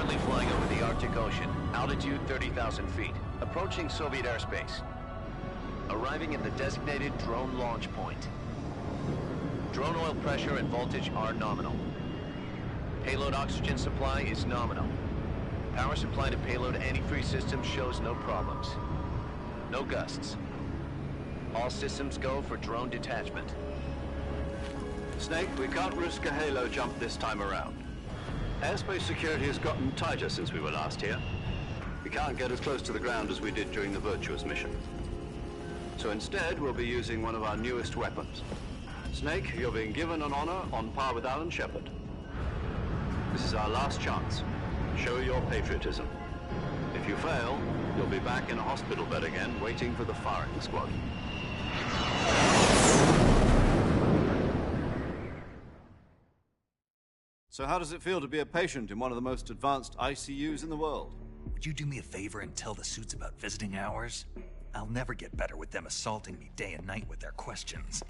Currently flying over the Arctic Ocean, altitude 30,000 feet, approaching Soviet airspace. Arriving at the designated drone launch point. Drone oil pressure and voltage are nominal. Payload oxygen supply is nominal. Power supply to payload antifreeze system shows no problems. No gusts. All systems go for drone detachment. Snake, we can't risk a halo jump this time around. Airspace security has gotten tighter since we were last here. We can't get as close to the ground as we did during the Virtuous mission. So instead, we'll be using one of our newest weapons. Snake, you're being given an honor on par with Alan Shepard. This is our last chance. Show your patriotism. If you fail, you'll be back in a hospital bed again, waiting for the firing squad. So how does it feel to be a patient in one of the most advanced ICUs in the world? Would you do me a favor and tell the suits about visiting hours? I'll never get better with them assaulting me day and night with their questions.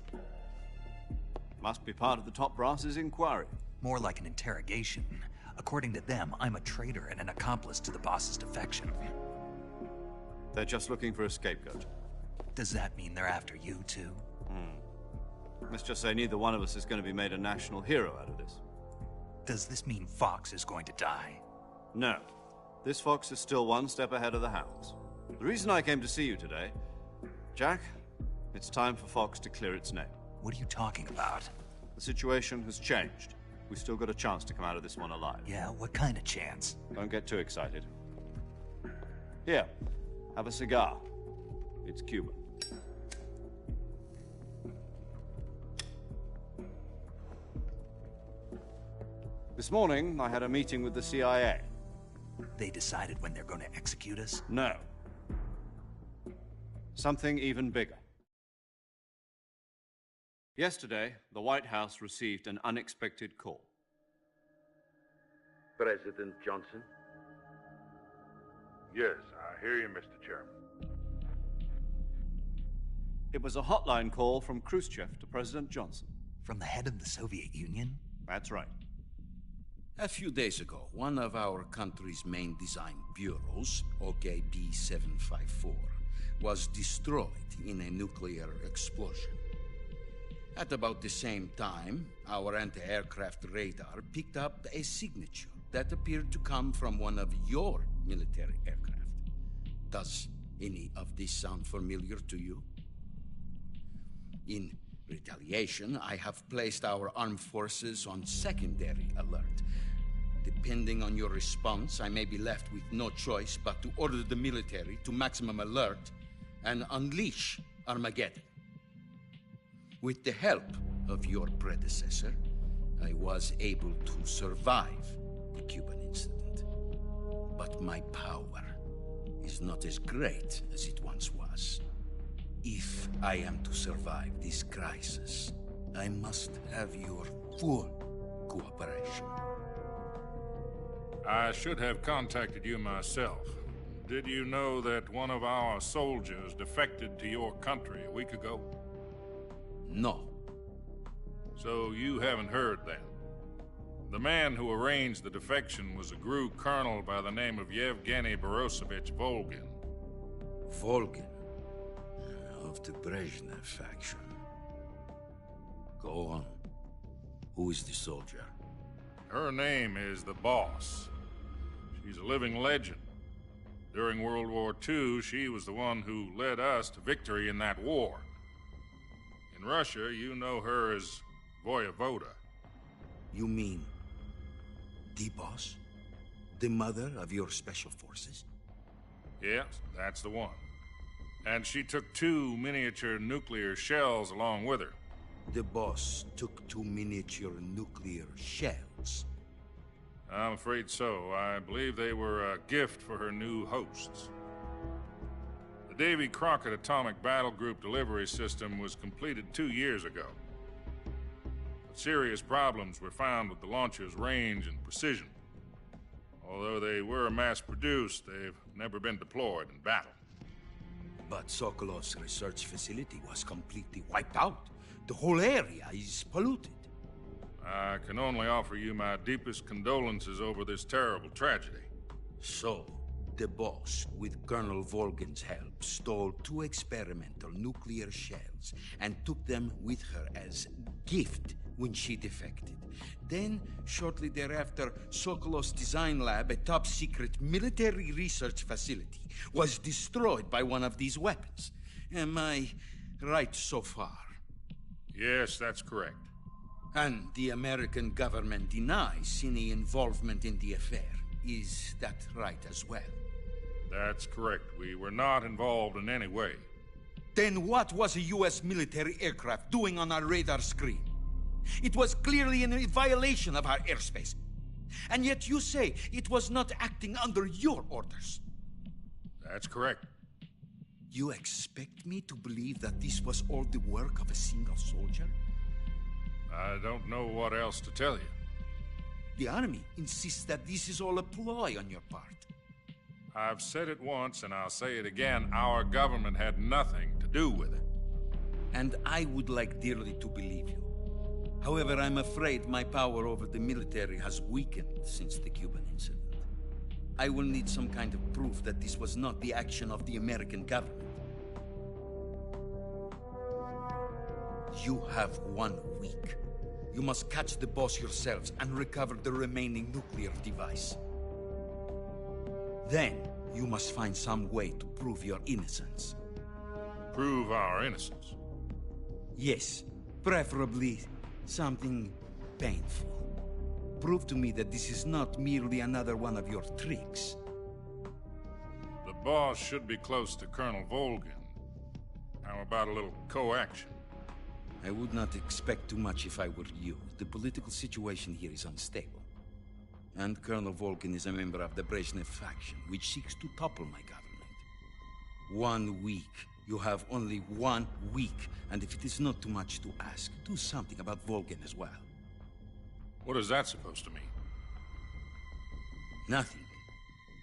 Must be part of the top brass's inquiry. More like an interrogation. According to them, I'm a traitor and an accomplice to the boss's defection. They're just looking for a scapegoat. Does that mean they're after you, too? Let's just say neither one of us is going to be made a national hero out of this. Does this mean Fox is going to die? No. This fox is still one step ahead of the hounds. The reason I came to see you today, Jack, it's time for Fox to clear its name. What are you talking about? The situation has changed. We've still got a chance to come out of this one alive. Yeah, what kind of chance? Don't get too excited. Here, have a cigar. It's Cuban. This morning, I had a meeting with the CIA. They decided when they're going to execute us? No. Something even bigger. Yesterday, the White House received an unexpected call. President Johnson? Yes, I hear you, Mr. Chairman. It was a hotline call from Khrushchev to President Johnson. From the head of the Soviet Union? That's right. A few days ago, one of our country's main design bureaus, OKB 754, was destroyed in a nuclear explosion. At about the same time, our anti-aircraft radar picked up a signature that appeared to come from one of your military aircraft. Does any of this sound familiar to you? In retaliation, I have placed our armed forces on secondary alert. Depending on your response, I may be left with no choice but to order the military to maximum alert and unleash Armageddon. With the help of your predecessor, I was able to survive the Cuban incident. But my power is not as great as it once was. If I am to survive this crisis, I must have your full cooperation. I should have contacted you myself. Did you know that one of our soldiers defected to your country a week ago? No. So you haven't heard then. The man who arranged the defection was a GRU colonel by the name of Yevgeny Borisovich Volgin. Volgin, of the Brezhnev faction. Go on. Who is the soldier? Her name is the Boss. She's a living legend. During World War II, she was the one who led us to victory in that war. In Russia, you know her as Voyevoda. You mean the Boss? The mother of your special forces? Yes, that's the one. And she took 2 miniature nuclear shells along with her. The Boss took 2 miniature nuclear shells. I'm afraid so. I believe they were a gift for her new hosts. The Davy Crockett Atomic Battle Group delivery system was completed 2 years ago. But serious problems were found with the launcher's range and precision. Although they were mass-produced, they've never been deployed in battle. But Sokolov's research facility was completely wiped out. The whole area is polluted. I can only offer you my deepest condolences over this terrible tragedy. So, the boss, with Colonel Volgin's help, stole 2 experimental nuclear shells and took them with her as gift when she defected. Then, shortly thereafter, Sokolov's design lab, a top-secret military research facility, was destroyed by one of these weapons. Am I right so far? Yes, that's correct. And the American government denies any involvement in the affair. Is that right as well? That's correct. We were not involved in any way. Then what was a U.S. military aircraft doing on our radar screen? It was clearly in violation of our airspace. And yet you say it was not acting under your orders. That's correct. You expect me to believe that this was all the work of a single soldier? I don't know what else to tell you. The Army insists that this is all a ploy on your part. I've said it once, and I'll say it again. Our government had nothing to do with it. And I would like dearly to believe you. However, I'm afraid my power over the military has weakened since the Cuban incident. I will need some kind of proof that this was not the action of the American government. You have 1 week. You must catch the boss yourselves and recover the remaining nuclear device. Then, you must find some way to prove your innocence. Prove our innocence? Yes, preferably something painful. Prove to me that this is not merely another one of your tricks. The boss should be close to Colonel Volgin. How about a little co-action? I would not expect too much if I were you. The political situation here is unstable. And Colonel Volgin is a member of the Brezhnev faction, which seeks to topple my government. 1 week. You have only 1 week. And if it is not too much to ask, do something about Volgin as well. What is that supposed to mean? Nothing.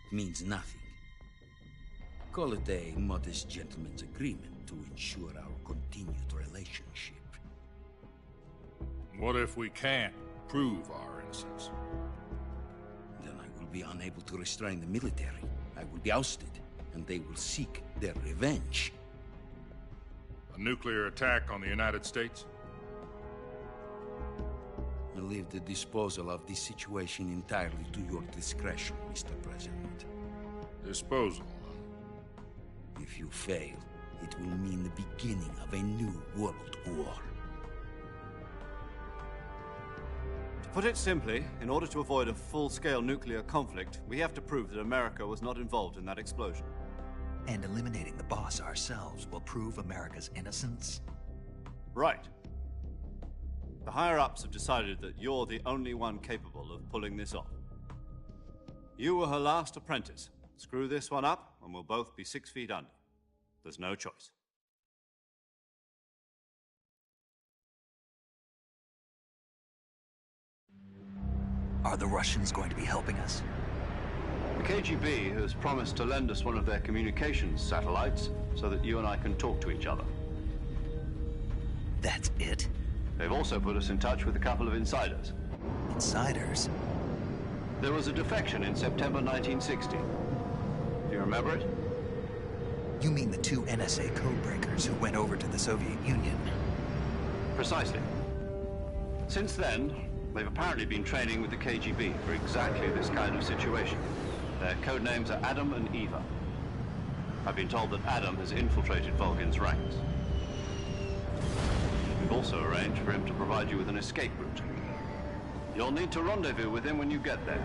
It means nothing. Call it a modest gentleman's agreement to ensure our continued relationship. What if we can't prove our innocence? Then I will be unable to restrain the military. I will be ousted, and they will seek their revenge. A nuclear attack on the United States? I leave the disposal of this situation entirely to your discretion, Mr. President. Disposal? If you fail, it will mean the beginning of a new world war. To put it simply, in order to avoid a full-scale nuclear conflict, we have to prove that America was not involved in that explosion. And eliminating the boss ourselves will prove America's innocence? Right. The higher-ups have decided that you're the only one capable of pulling this off. You were her last apprentice. Screw this one up, and we'll both be 6 feet under. There's no choice. Are the Russians going to be helping us? The KGB has promised to lend us one of their communications satellites so that you and I can talk to each other. That's it? They've also put us in touch with a couple of insiders. Insiders? There was a defection in September 1960. Do you remember it? You mean the 2 NSA codebreakers who went over to the Soviet Union? Precisely. Since then, they've apparently been training with the KGB for exactly this kind of situation. Their code names are Adam and Eva. I've been told that Adam has infiltrated Volgin's ranks. We've also arranged for him to provide you with an escape route. You'll need to rendezvous with him when you get there.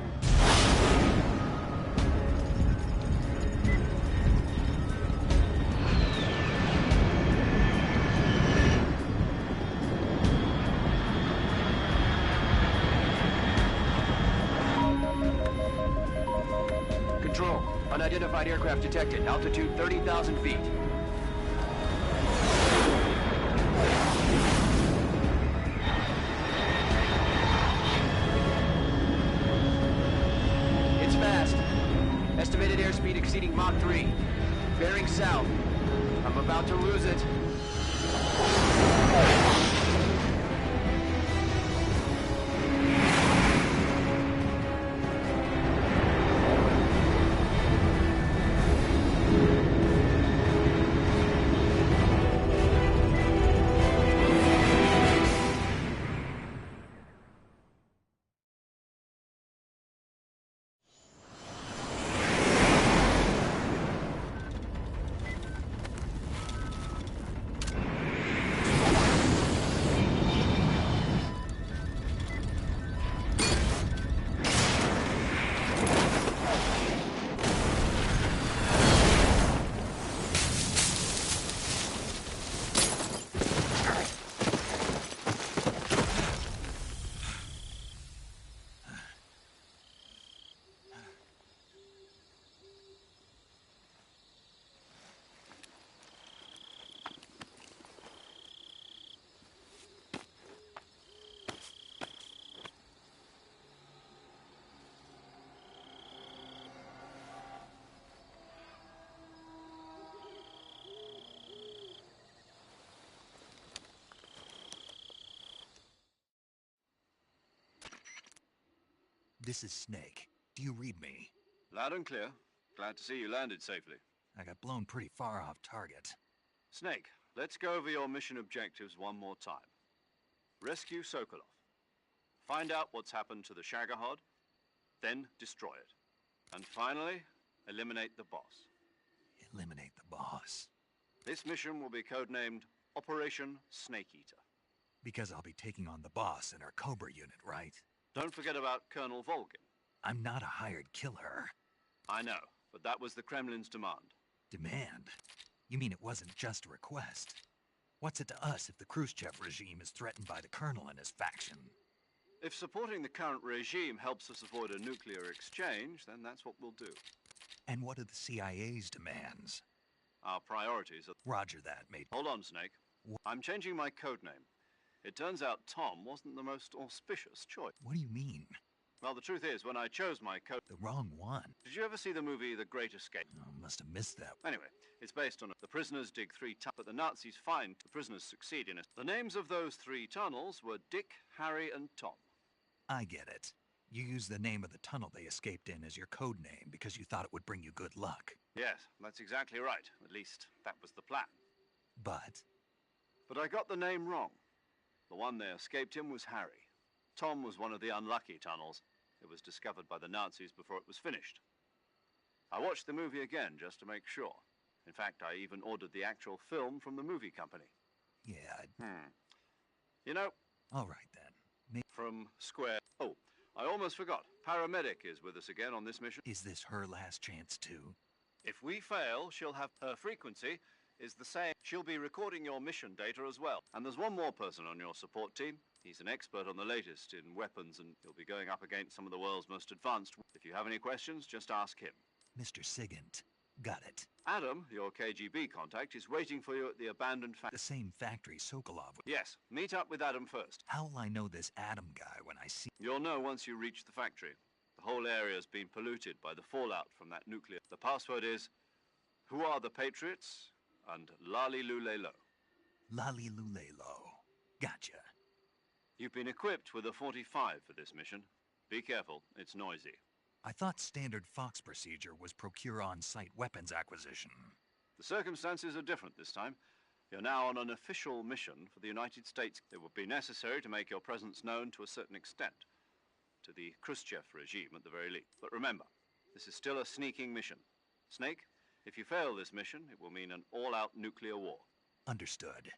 Control. Unidentified aircraft detected. Altitude 30,000 feet. It's fast. Estimated airspeed exceeding Mach 3. Bearing south. I'm about to lose it. This is Snake. Do you read me? Loud and clear. Glad to see you landed safely. I got blown pretty far off target. Snake, let's go over your mission objectives one more time. Rescue Sokolov. Find out what's happened to the Shagohod, then destroy it. And finally, eliminate the boss. Eliminate the boss. This mission will be codenamed Operation Snake Eater. Because I'll be taking on the boss in our Cobra unit, right? Don't forget about Colonel Volgin. I'm not a hired killer. I know, but that was the Kremlin's demand. Demand? You mean it wasn't just a request? What's it to us if the Khrushchev regime is threatened by the Colonel and his faction? If supporting the current regime helps us avoid a nuclear exchange, then that's what we'll do. And what are the CIA's demands? Our priorities are... Roger that, mate. Hold on, Snake. I'm changing my codename. It turns out Tom wasn't the most auspicious choice. What do you mean? Well, the truth is, when I chose my code... The wrong one. Did you ever see the movie The Great Escape? Oh, must have missed that. Anyway, it's based on the prisoners dig 3 tunnels, but the Nazis find the prisoners succeed in it. The names of those 3 tunnels were Dick, Harry, and Tom. I get it. You used the name of the tunnel they escaped in as your code name because you thought it would bring you good luck. Yes, that's exactly right. At least, that was the plan. But I got the name wrong. The one they escaped in was Harry. Tom was one of the unlucky tunnels. It was discovered by the Nazis before it was finished. I watched the movie again just to make sure. In fact, I even ordered the actual film from the movie company. yeah, You know, all right then. from Square... Oh, I almost forgot. Paramedic is with us again on this mission. Is this her last chance too? If we fail, she'll have... Her frequency is the same. She'll be recording your mission data as well. And there's one more person on your support team. He's an expert on the latest in weapons, and he'll be going up against some of the world's most advanced. If you have any questions, just ask him. Mr. Sigint. Got it. Adam, your KGB contact, is waiting for you at the abandoned The factory. same factory Sokolov. Yes, meet up with Adam first. How will I know this Adam guy when I see... You'll know once you reach the factory. The whole area's been polluted by the fallout from that nuclear... The password is, "Who are the Patriots?" and Lali Lulelo. Lali Lulelo. Gotcha. You've been equipped with a 45 for this mission. Be careful, it's noisy. I thought standard Fox procedure was procure on-site weapons acquisition. The circumstances are different this time. You're now on an official mission for the United States. It would be necessary to make your presence known to a certain extent. To the Khrushchev regime, at the very least. But remember, this is still a sneaking mission. Snake, if you fail this mission, it will mean an all-out nuclear war. Understood.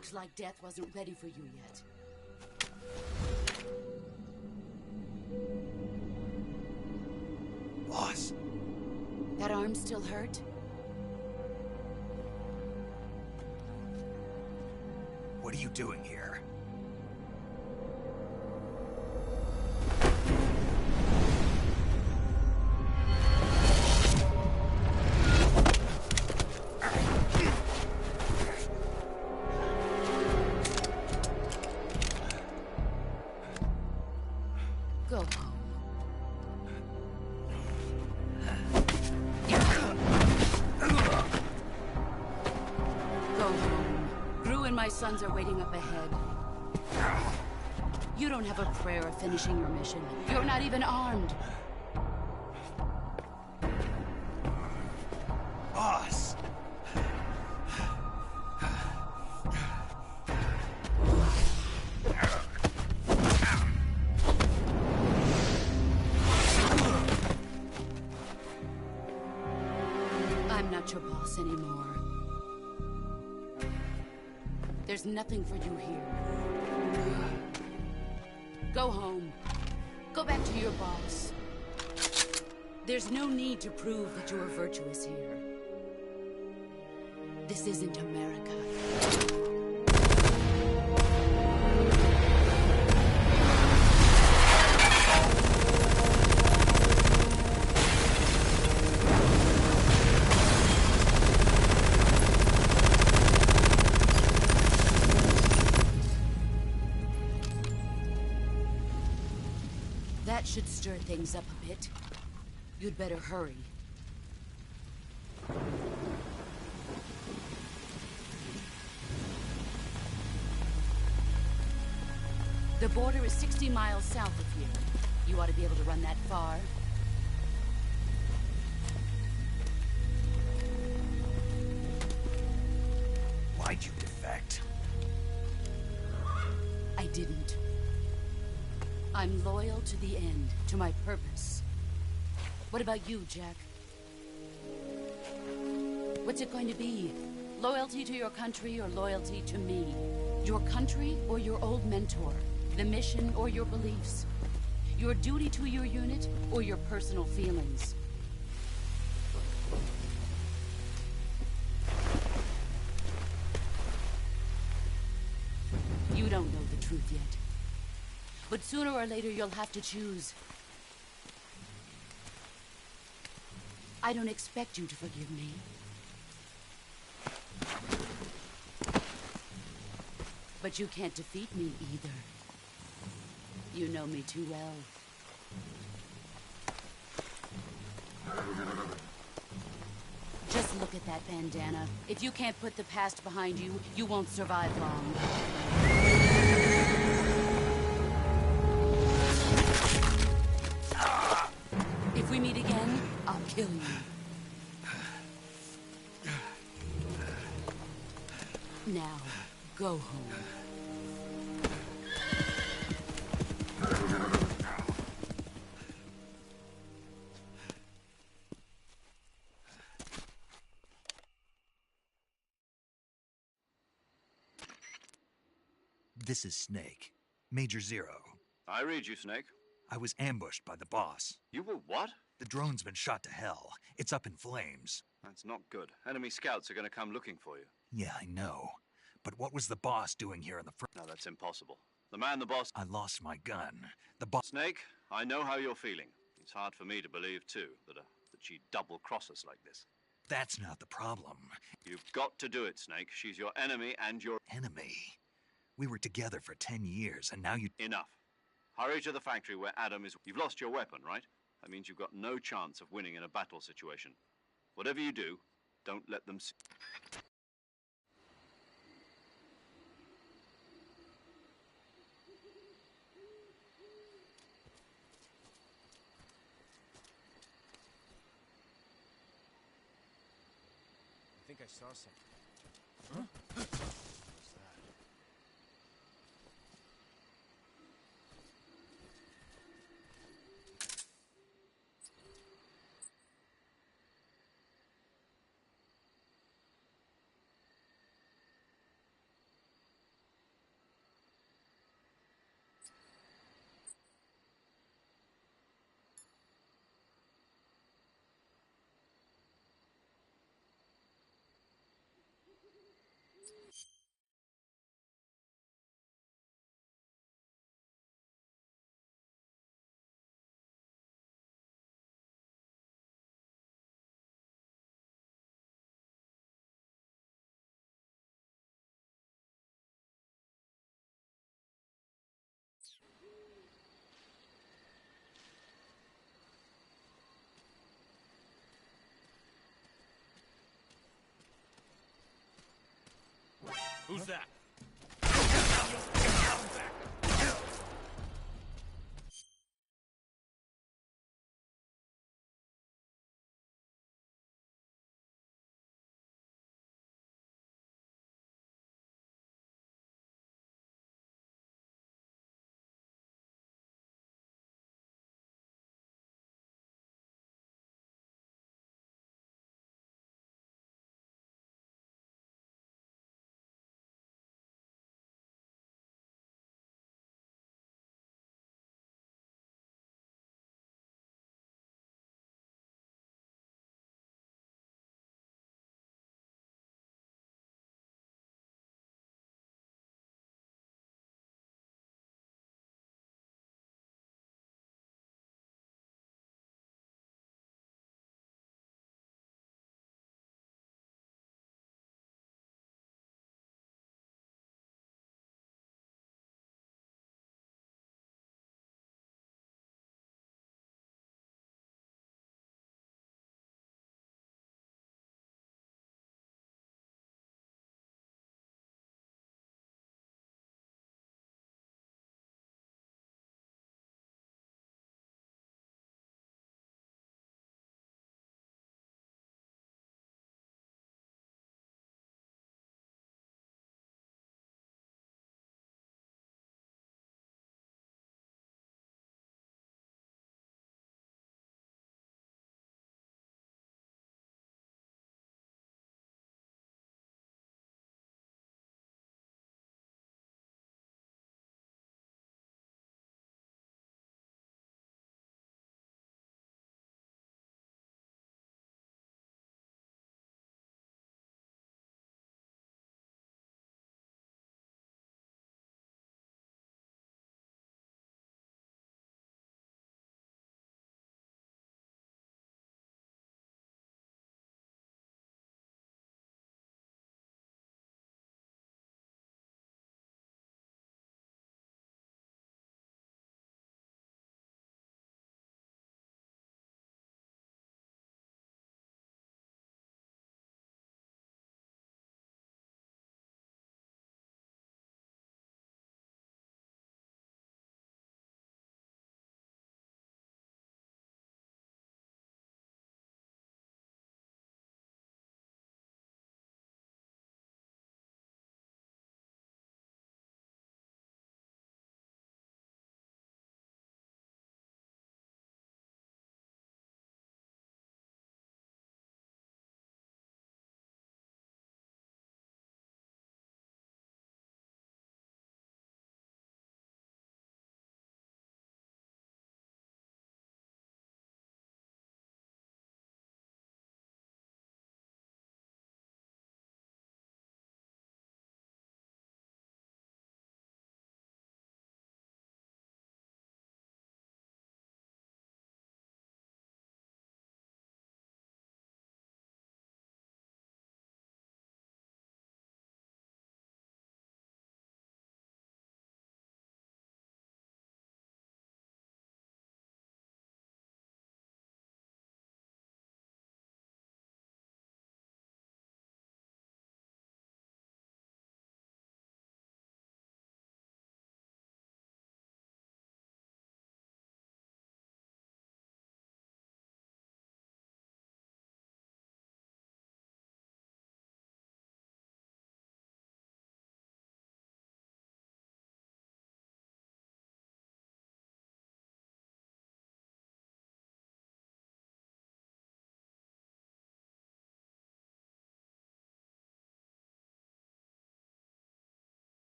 Looks like death wasn't ready for you yet. Boss. That arm still hurt? What are you doing here? Go home. Go home. Gru and my sons are waiting up ahead. You don't have a prayer of finishing your mission. You're not even armed. Boss! I'm not your boss anymore. There's nothing for you here. Go home. Go back to your boss. There's no need to prove that you are virtuous here. This isn't America. That should stir things up a bit. You'd better hurry. The border is 60 miles south of here. You ought to be able to run that far. Why'd you defect? I didn't. I'm loyal to the end, to my purpose. What about you, Jack? What's it going to be? Loyalty to your country or loyalty to me? Your country or your old mentor? The mission or your beliefs? Your duty to your unit or your personal feelings? You don't know the truth yet. But sooner or later, you'll have to choose. I don't expect you to forgive me. But you can't defeat me either. You know me too well. Just look at that bandana. If you can't put the past behind you, you won't survive long. If we meet again, I'll kill you. Now, go home. This is Snake. Major Zero. I read you, Snake. I was ambushed by the boss. You were what? The drone's been shot to hell. It's up in flames. That's not good. Enemy scouts are going to come looking for you. Yeah, I know. But what was the boss doing here in the front? No, that's impossible. The man the boss... I lost my gun. The boss... Snake, I know how you're feeling. It's hard for me to believe, too, that she'd double-cross us like this. That's not the problem. You've got to do it, Snake. She's your enemy and your... Enemy? We were together for 10 years, and now you... Enough. Hurry to the factory where Adam is... You've lost your weapon, right? That means you've got no chance of winning in a battle situation. Whatever you do, don't let them see... I think I saw something. Huh? What's that? Who's that?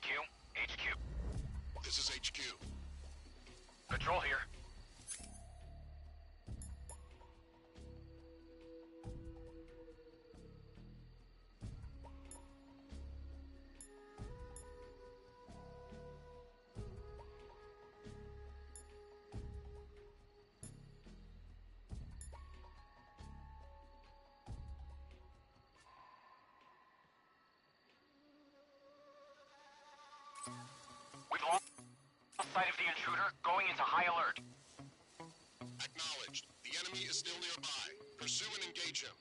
HQ. This is HQ. Patrol here. We've lost sight of the intruder, going into high alert. Acknowledged. The enemy is still nearby. Pursue and engage him.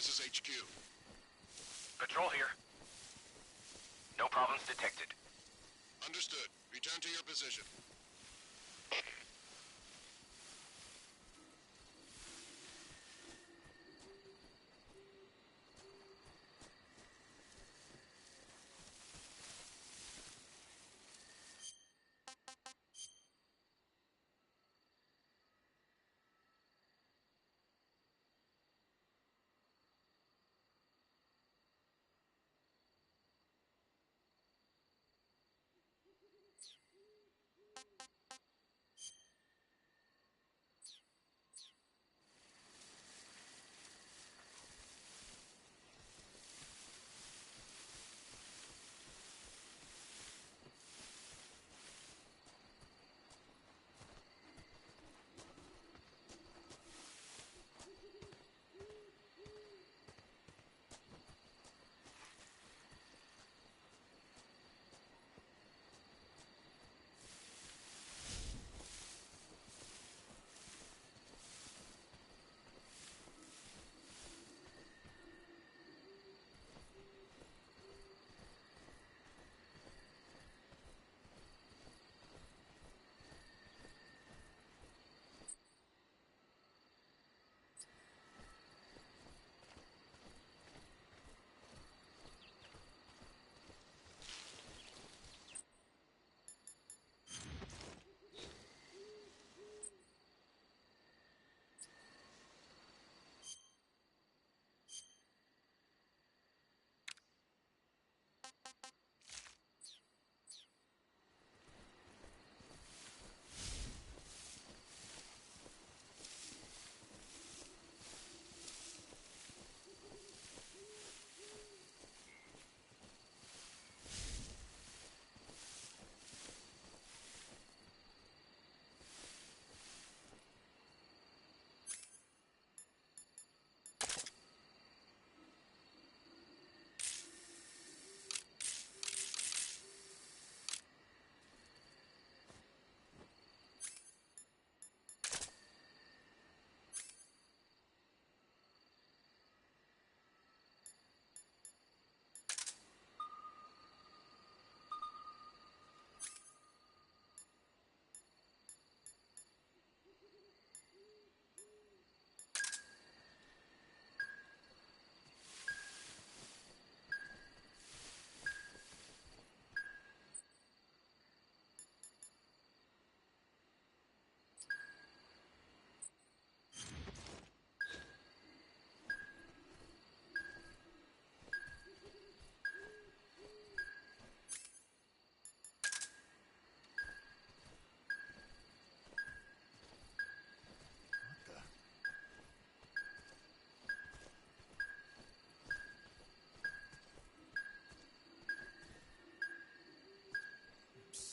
This is HQ. Patrol here. No problems detected. Understood. Return to your position.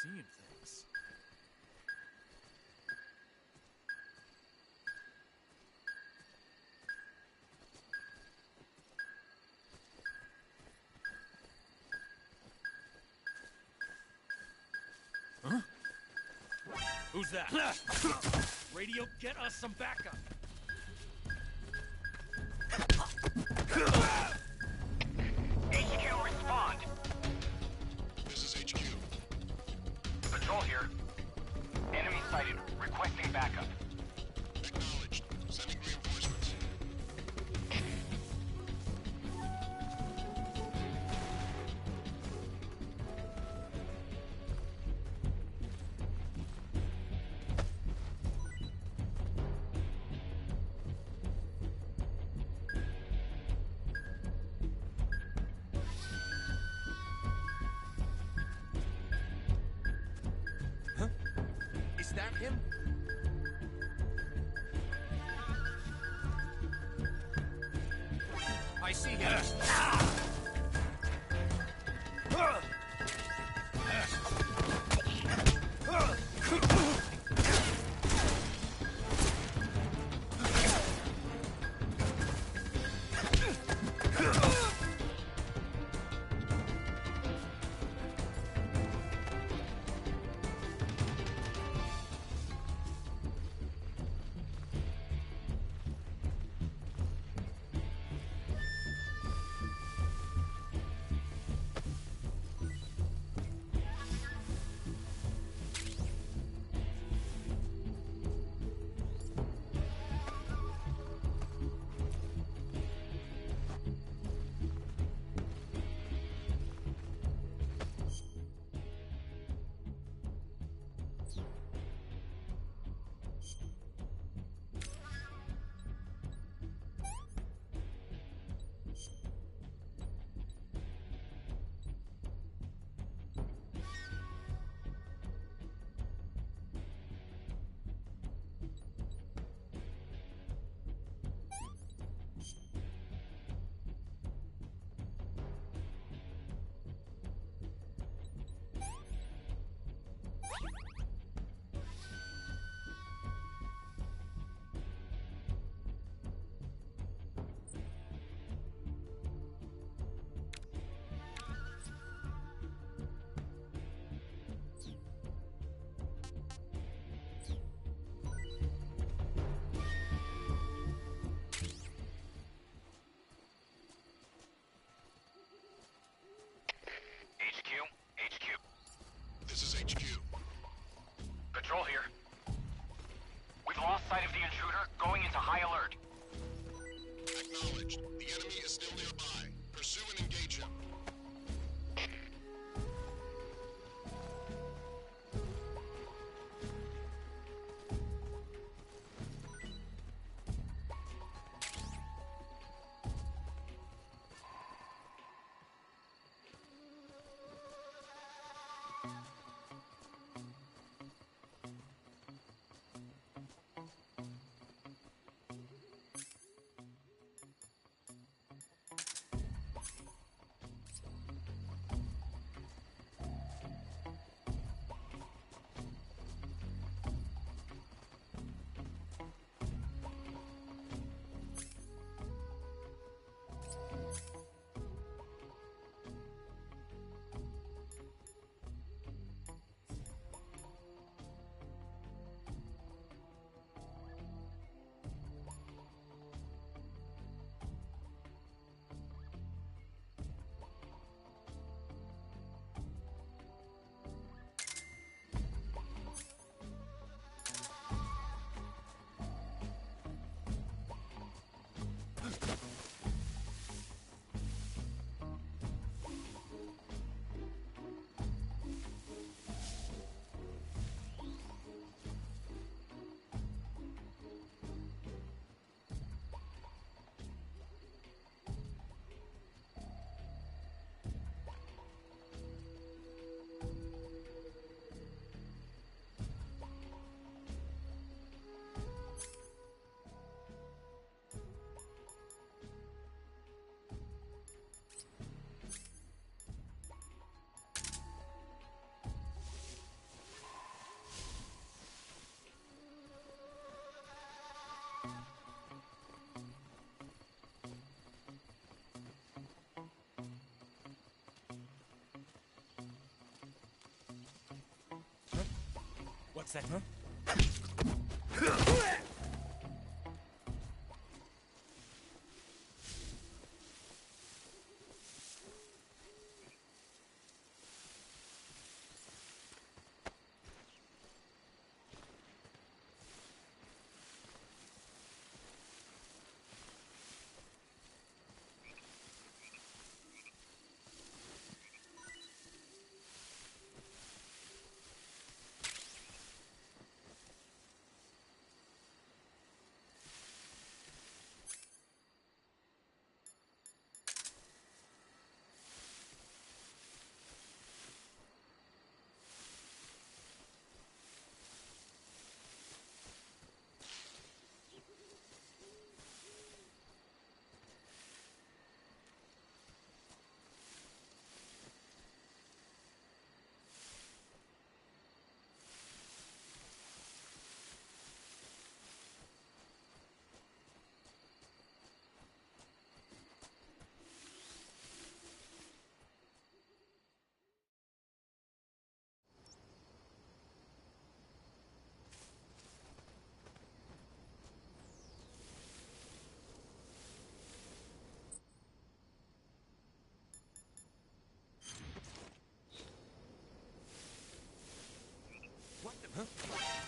seeing things. Huh? Who's that? Radio, get us some backup. HQ, respond. This is HQ. Patrol here. Enemy sighted. Requesting backup. Acknowledged. Sending reinforcements. Is that him? I see him. HQ. This is HQ. Patrol here. We've lost sight of the intruder, going into high alert. Acknowledged. The enemy is still nearby. Pursue and engage him. What's that, huh? What the, huh?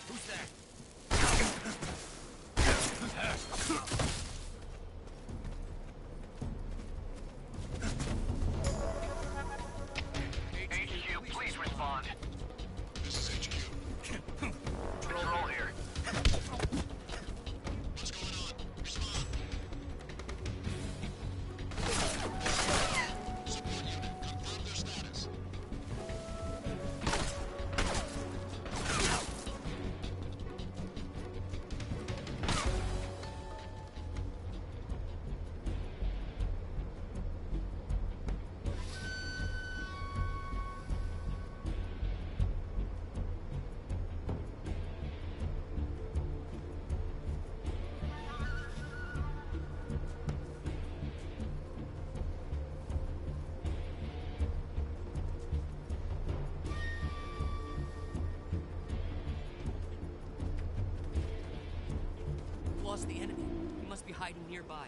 Who's that? HQ, please respond. This is HQ. Control here. What's going on? Respond. Support unit, confirm their status. Lost the enemy. He must be hiding nearby.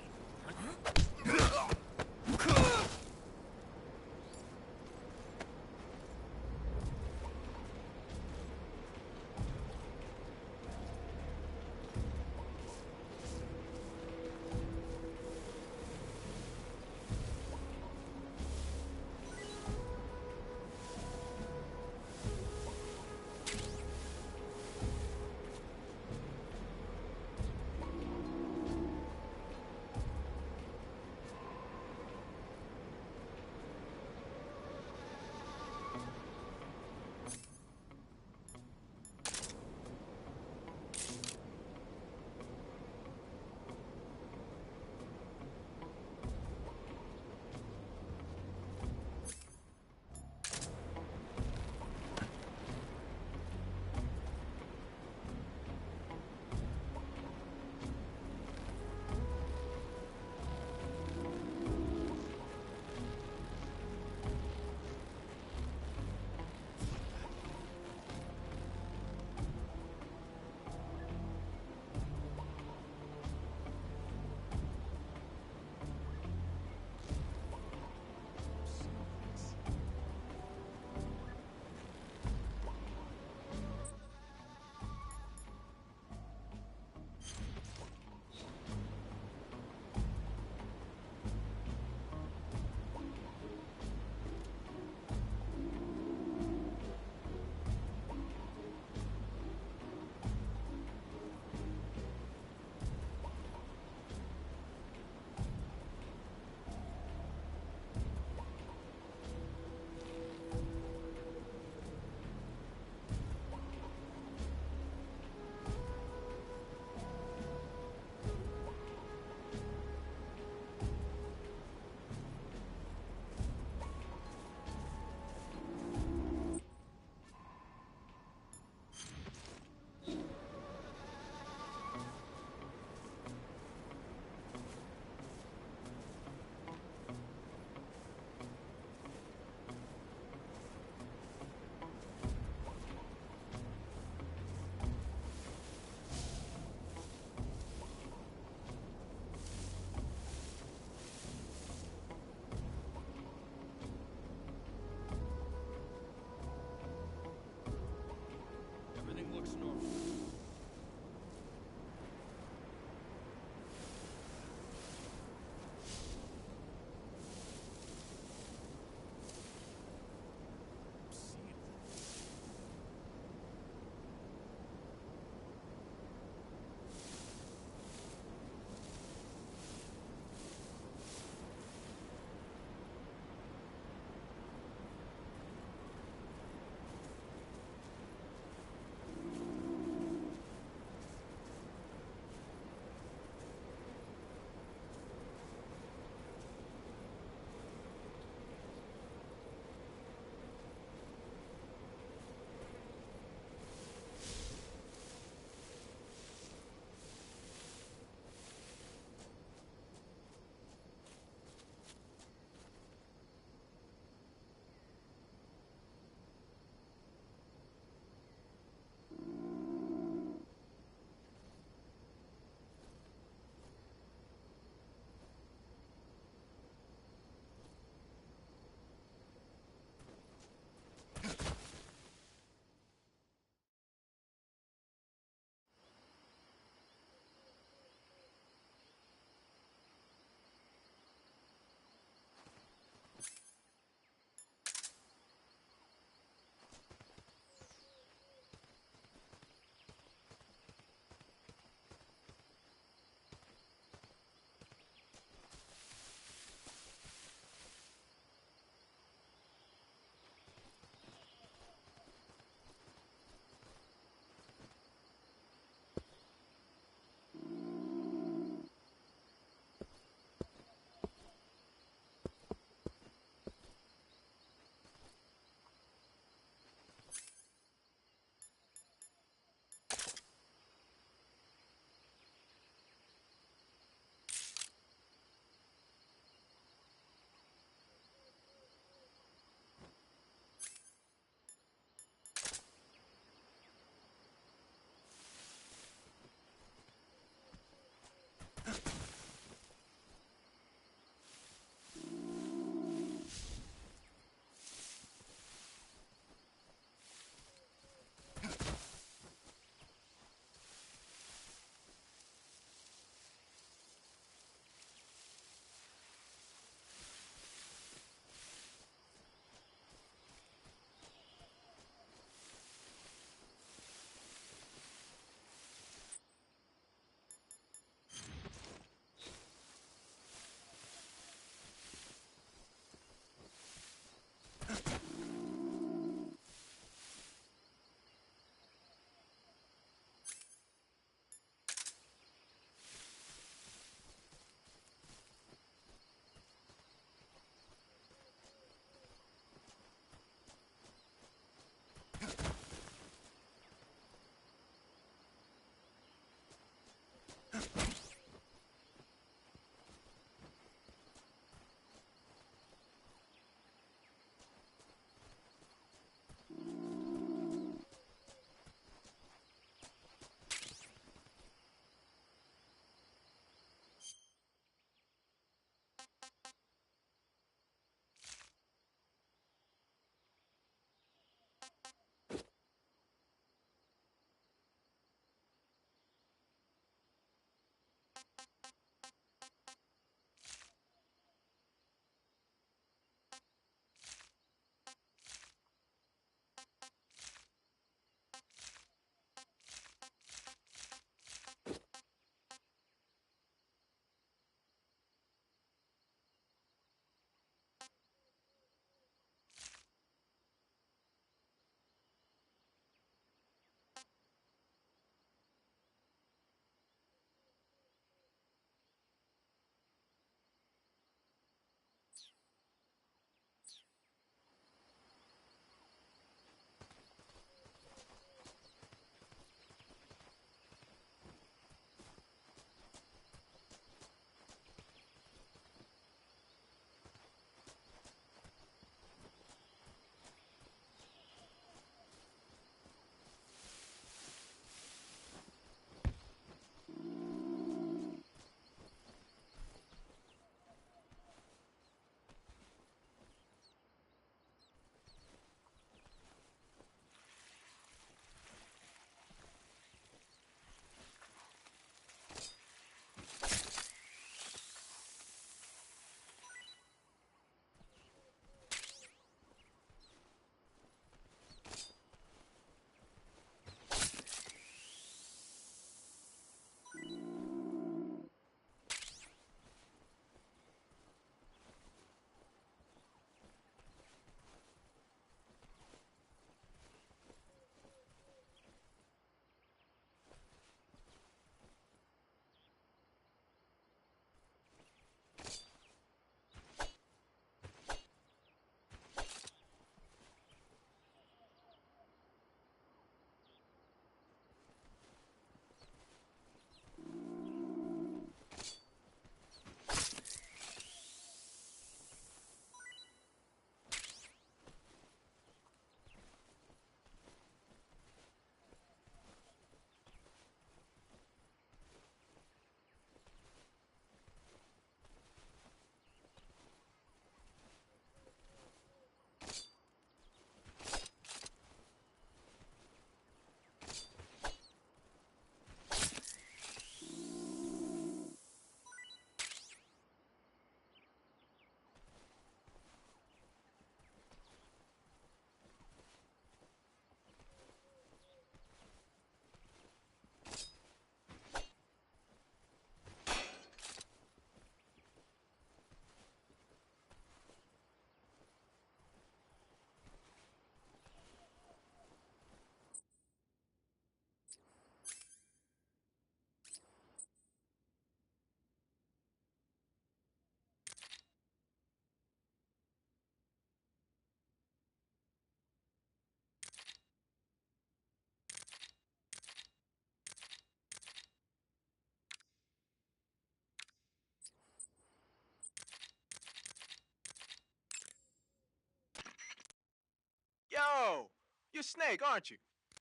You're Snake, aren't you?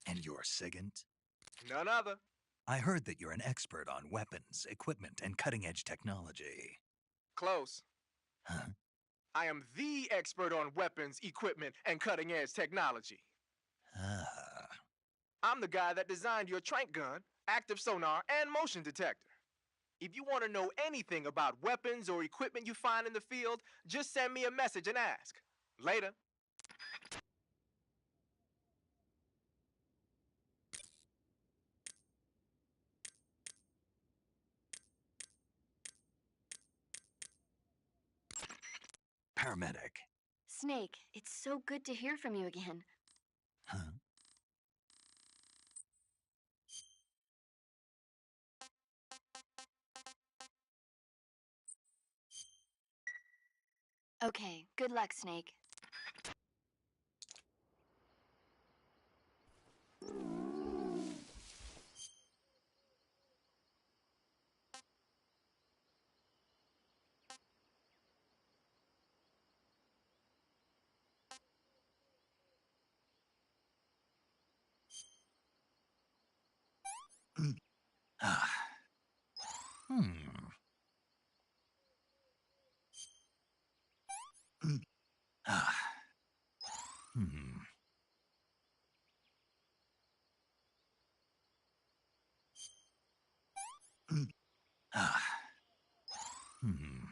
And you're Sigint? None other. I heard that you're an expert on weapons, equipment, and cutting-edge technology. Close. Huh? I am the expert on weapons, equipment, and cutting-edge technology. Ah. I'm the guy that designed your trank gun, active sonar, and motion detector. If you want to know anything about weapons or equipment you find in the field, just send me a message and ask. Later. Paramedic. Snake, it's so good to hear from you again. Huh? Okay, good luck, Snake. Ah. Hmm. Ah. Hmm. Ah. Hmm.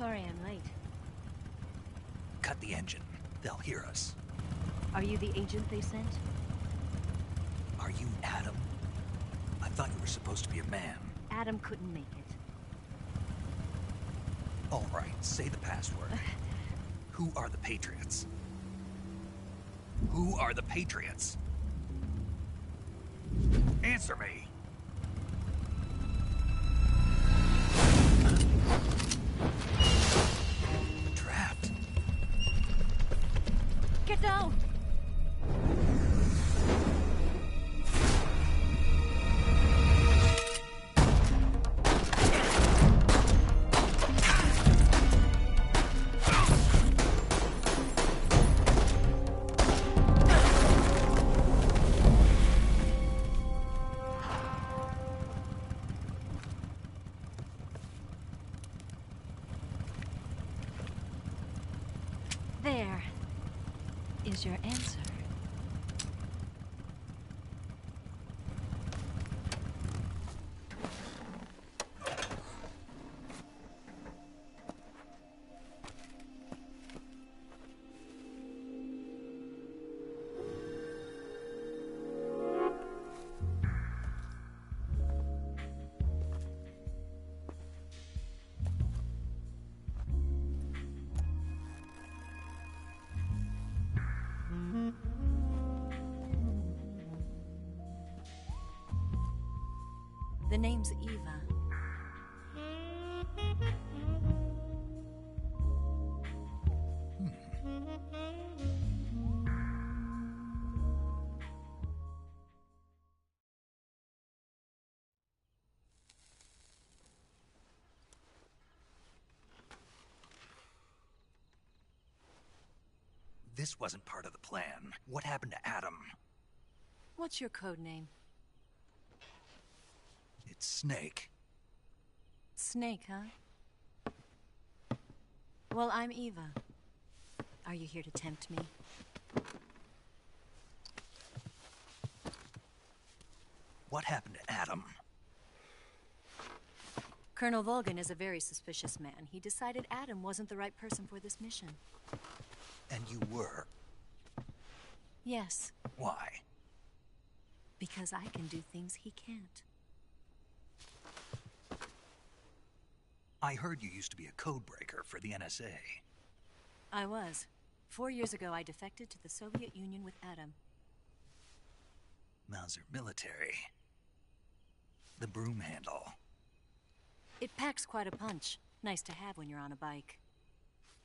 Sorry I'm late. Cut the engine. They'll hear us. Are you the agent they sent? Are you Adam? I thought you were supposed to be a man. Adam couldn't make it. All right, say the password. Who are the Patriots? Who are the Patriots? Answer me! Trapped. Get down! There is your answer. The name's Eva. This wasn't part of the plan. What happened to Adam? What's your code name? It's Snake. Snake, huh? Well, I'm Eva. Are you here to tempt me? What happened to Adam? Colonel Volgan is a very suspicious man. He decided Adam wasn't the right person for this mission. And you were? Yes. Why? Because I can do things he can't. I heard you used to be a codebreaker for the NSA. I was. 4 years ago, I defected to the Soviet Union with Adam. Mauser military. The broom handle. It packs quite a punch. Nice to have when you're on a bike.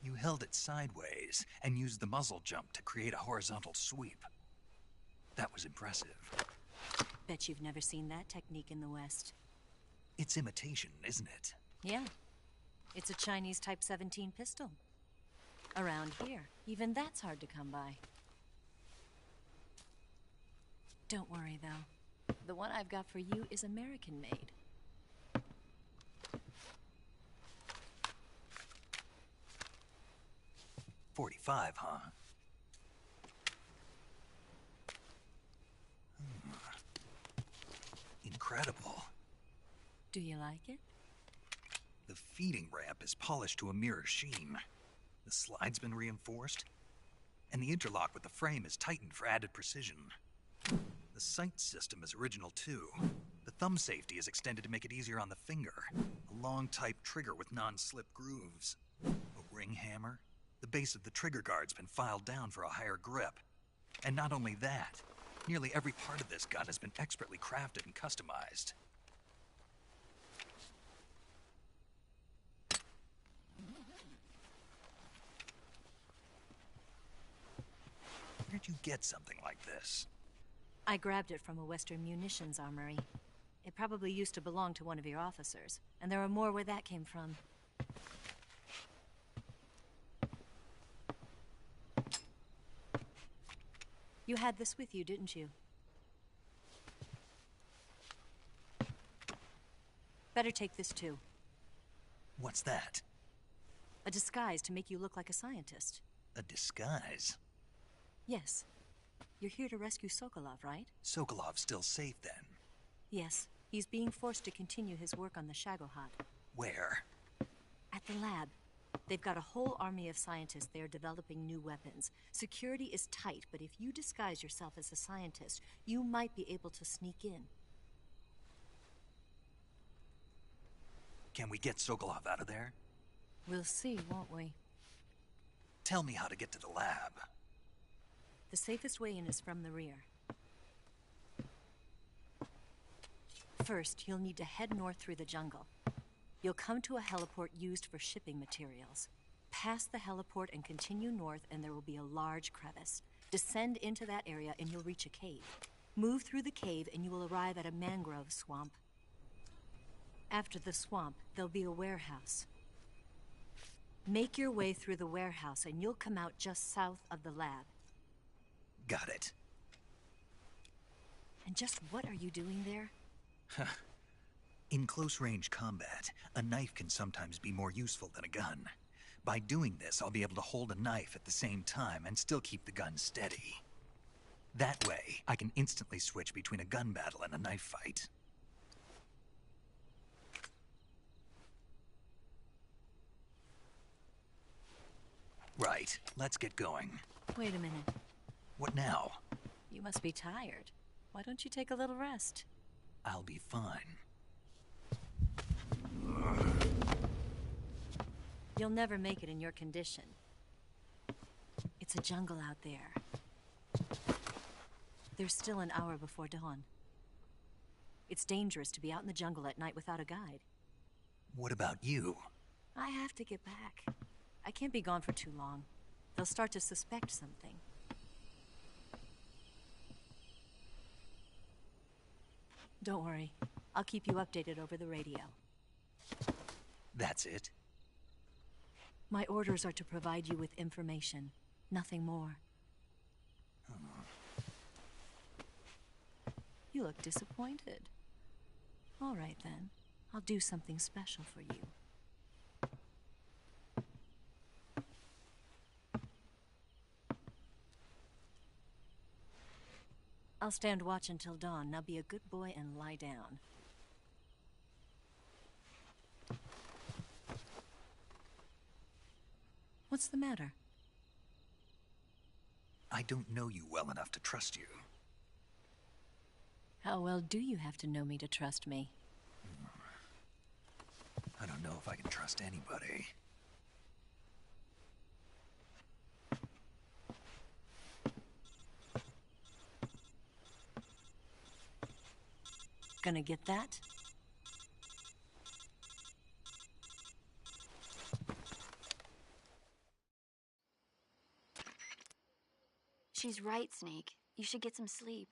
You held it sideways and used the muzzle jump to create a horizontal sweep. That was impressive. Bet you've never seen that technique in the West. It's imitation, isn't it? Yeah. It's a Chinese Type 17 pistol. Around here, even that's hard to come by. Don't worry, though. The one I've got for you is American-made. .45, huh? Incredible. Do you like it? The feeding ramp is polished to a mirror sheen. The slide's been reinforced, and the interlock with the frame is tightened for added precision. The sight system is original too. The thumb safety is extended to make it easier on the finger. A long type trigger with non-slip grooves. A ring hammer. The base of the trigger guard's been filed down for a higher grip. And not only that, nearly every part of this gun has been expertly crafted and customized. Where'd you get something like this? I grabbed it from a Western munitions armory. It probably used to belong to one of your officers, and there are more where that came from. You had this with you, didn't you? Better take this too. What's that? A disguise to make you look like a scientist. A disguise? Yes. You're here to rescue Sokolov, right? Sokolov's still safe then? Yes. He's being forced to continue his work on the Shagohod. Where? At the lab. They've got a whole army of scientists there developing new weapons. Security is tight, but if you disguise yourself as a scientist, you might be able to sneak in. Can we get Sokolov out of there? We'll see, won't we? Tell me how to get to the lab. The safest way in is from the rear. First, you'll need to head north through the jungle. You'll come to a heliport used for shipping materials. Pass the heliport and continue north, and there will be a large crevice. Descend into that area and you'll reach a cave. Move through the cave and you will arrive at a mangrove swamp. After the swamp, there'll be a warehouse. Make your way through the warehouse and you'll come out just south of the lab. Got it. And just what are you doing there? In close-range combat, a knife can sometimes be more useful than a gun. By doing this, I'll be able to hold a knife at the same time and still keep the gun steady. That way, I can instantly switch between a gun battle and a knife fight. Right, let's get going. Wait a minute. What now? You must be tired. Why don't you take a little rest? I'll be fine. You'll never make it in your condition. It's a jungle out there. There's still an hour before dawn. It's dangerous to be out in the jungle at night without a guide. What about you? I have to get back. I can't be gone for too long. They'll start to suspect something. Don't worry. I'll keep you updated over the radio. That's it? My orders are to provide you with information. Nothing more. You look disappointed. All right, then. I'll do something special for you. I'll stand watch until dawn. Now be a good boy and lie down. What's the matter? I don't know you well enough to trust you. How well do you have to know me to trust me? I don't know if I can trust anybody. Gonna get that? She's right, Snake. You should get some sleep.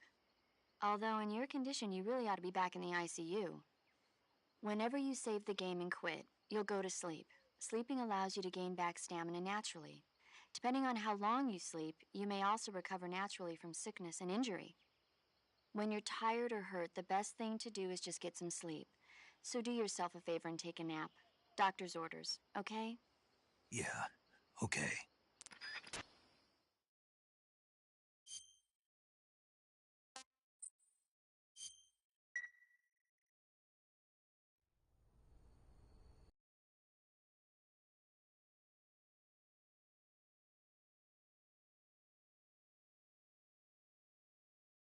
Although in your condition, you really ought to be back in the ICU. Whenever you save the game and quit, you'll go to sleep. Sleeping allows you to gain back stamina naturally. Depending on how long you sleep, you may also recover naturally from sickness and injury. When you're tired or hurt, the best thing to do is just get some sleep. So do yourself a favor and take a nap. Doctor's orders, okay? Yeah, okay.